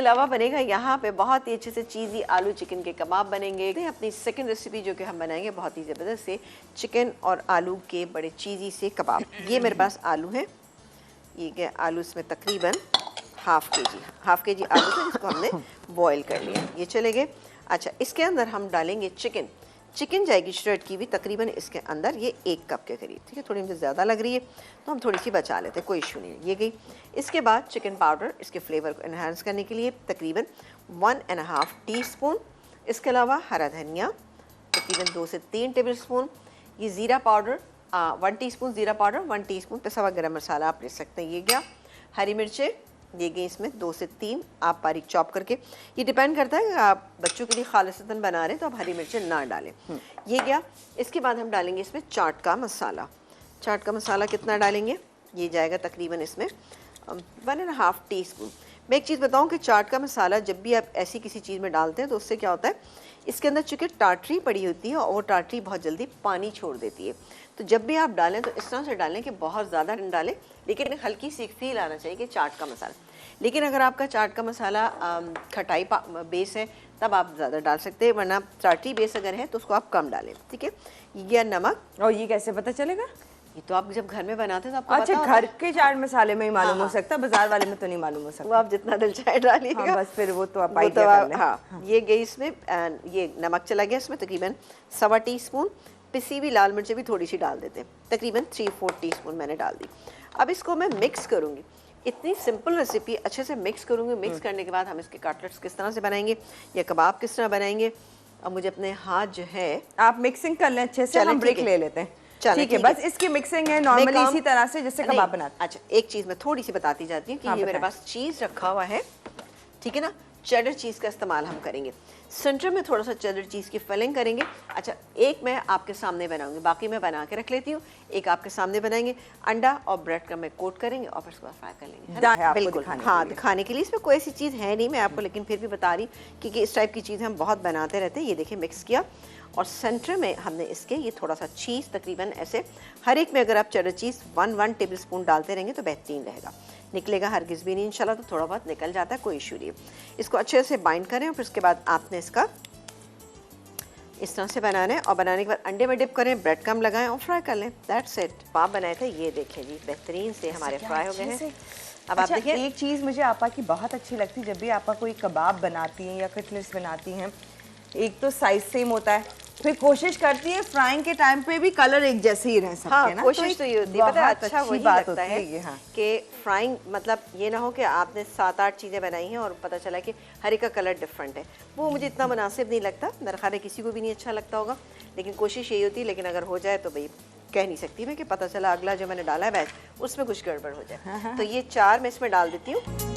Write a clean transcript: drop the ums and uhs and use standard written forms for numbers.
अलावा बनेगा यहाँ पे बहुत ही अच्छे से चीज़ी आलू चिकन के कबाब बनेंगे। अपनी सेकंड रेसिपी जो कि हम बनाएंगे बहुत ही ज़बरदस्त से चिकन और आलू के बड़े चीज़ी से कबाब। ये मेरे पास आलू है, ये क्या आलू इसमें तकरीबन हाफ़ के जी आलू है जिसको हमने बॉईल कर लिया। ये चले गए। अच्छा, इसके अंदर हम डालेंगे चिकन जाएगी श्रेड की भी तकरीबन इसके अंदर, ये 1 कप के करीब। ठीक है, थोड़ी मुझे ज़्यादा लग रही है तो हम थोड़ी सी बचा लेते हैं, कोई इशू नहीं है। ये गई। इसके बाद चिकन पाउडर इसके फ्लेवर को इन्हांस करने के लिए तकरीबन 1.5 टीस्पून। इसके अलावा हरा धनिया तकरीबन 2 से 3 टेबल स्पून। ये ज़ीरा पाउडर 1 टीस्पून ज़ीरा पाउडर, 1 टीस्पून पिसा हुआ गरम मसाला आप ले सकते हैं। ये गया। हरी मिर्चें ये गई इसमें 2 से 3 आप बारीक चॉप करके। ये डिपेंड करता है आप बच्चों के लिए खालिसतन बना रहे हैं तो आप हरी मिर्चें ना डालें। ये गया। इसके बाद हम डालेंगे इसमें चाट का मसाला। चाट का मसाला कितना डालेंगे? ये जाएगा तकरीबन इसमें 1.5 टीस्पून। मैं एक चीज़ बताऊं कि चाट का मसाला जब भी आप ऐसी किसी चीज़ में डालते हैं तो उससे क्या होता है, इसके अंदर चूँकि टाटरी पड़ी होती है और वो टाटरी बहुत जल्दी पानी छोड़ देती है। तो जब भी आप डालें तो इस तरह से डालें कि बहुत ज़्यादा न डालें, लेकिन हल्की सी फील आना चाहिए कि चाट का मसाला। लेकिन अगर आपका चाट का मसाला खटाई बेस है तब आप ज़्यादा डाल सकते हैं, वरना चाटी बेस अगर है तो उसको आप कम डालें। ठीक है। ये नमक। और ये कैसे पता चलेगा? ये तो आप जब घर में बनाते हैं तो आपको अच्छा, पता घर के चाट मसाले में ही मालूम हो सकता है, बाजार वाले में तो नहीं मालूम हो सकता। वो आप जितना दिल चाहे डालिएगा। हाँ, बस फिर वो तो आप आइडिया कर लें। हाँ, ये गई इसमें। ये नमक चला गया इसमें तकरीबन 1.25 टीस्पून। पिसी हुई लाल मिर्चें भी थोड़ी सी डाल देते हैं, तकरीबन 3-4 टीस्पून मैंने डाल दी। अब इसको मैं मिक्स करूँगी। इतनी सिंपल रेसिपी अच्छे से मिक्स करूँगी। मिक्स करने के बाद हम इसके कटलेट्स किस तरह से बनाएंगे या कबाब किस तरह बनाएंगे। अब मुझे अपने हाथ जो है, आप मिक्सिंग कर लें अच्छे से, हम ब्रेक ले लेते हैं। ठीक है, बस इसकी मिक्सिंग है नॉर्मली इसी तरह से जैसे कबाब बनाते हैं। अच्छा, एक चीज़ मैं थोड़ी सी बताती जाती हूँ कि ये मेरे पास चीज़ रखा हुआ है, ठीक है ना। चेडर चीज़ का इस्तेमाल हम करेंगे। सेंटर में थोड़ा सा चेडर चीज़ की फिलिंग करेंगे। अच्छा, एक मैं आपके सामने बनाऊंगी, बाकी मैं बना के रख लेती हूँ। एक आपके सामने बनाएंगे। अंडा और ब्रेड का मैं कोट करेंगे और फिर उसको फ्राई कर लेंगे। बिल्कुल, हाँ, दिखाने के लिए। इसमें कोई ऐसी चीज़ है नहीं मैं आपको, लेकिन फिर भी बता रही क्योंकि इस टाइप की चीज़ें हम बहुत बनाते रहते हैं। ये देखिए मिक्स किया और सेंटर में हमने इसके ये थोड़ा सा चीज़ तकरीबन ऐसे हर एक में अगर आप चेडर चीज़ 1 टेबल स्पून डालते रहेंगे तो बेहतरीन रहेगा। निकलेगा हरगिज़ भी नहीं इंशाल्लाह, तो थोड़ा बहुत निकल जाता है, कोई इशू नहीं। इसको अच्छे से बाइंड करें और फिर उसके बाद आपने इसका इस तरह से बनाना है और बनाने के बाद अंडे में डिप करें, ब्रेड कम लगाएं और फ्राई कर लें। That's it. पाप बनाए थे, ये देखें जी बेहतरीन से हमारे फ्राई हो गए हैं। अब आप देखिए, एक चीज़ मुझे आपा की बहुत अच्छी लगती है, जब भी आपा कोई कबाब बनाती हैं या कटलेट्स बनाती हैं, एक तो साइज सेम होता है, फिर कोशिश करती है फ्राइंग के टाइम पे भी कलर एक जैसे ही रह सकते हैं ना। कोशिश तो ये होती है, पता है, अच्छा वही लगता है कि फ्राइंग मतलब ये ना हो कि आपने 7-8 चीज़ें बनाई हैं और पता चला कि हर एक का कलर डिफरेंट है। वो मुझे इतना मुनासिब नहीं लगता, दरखार किसी को भी नहीं अच्छा लगता होगा, लेकिन कोशिश यही होती है। लेकिन अगर हो जाए तो भाई कह नहीं सकती मैं कि पता चला अगला जो मैंने डाला है बैच उसमें कुछ गड़बड़ हो जाए। तो ये 4 मैं इसमें डाल देती हूँ।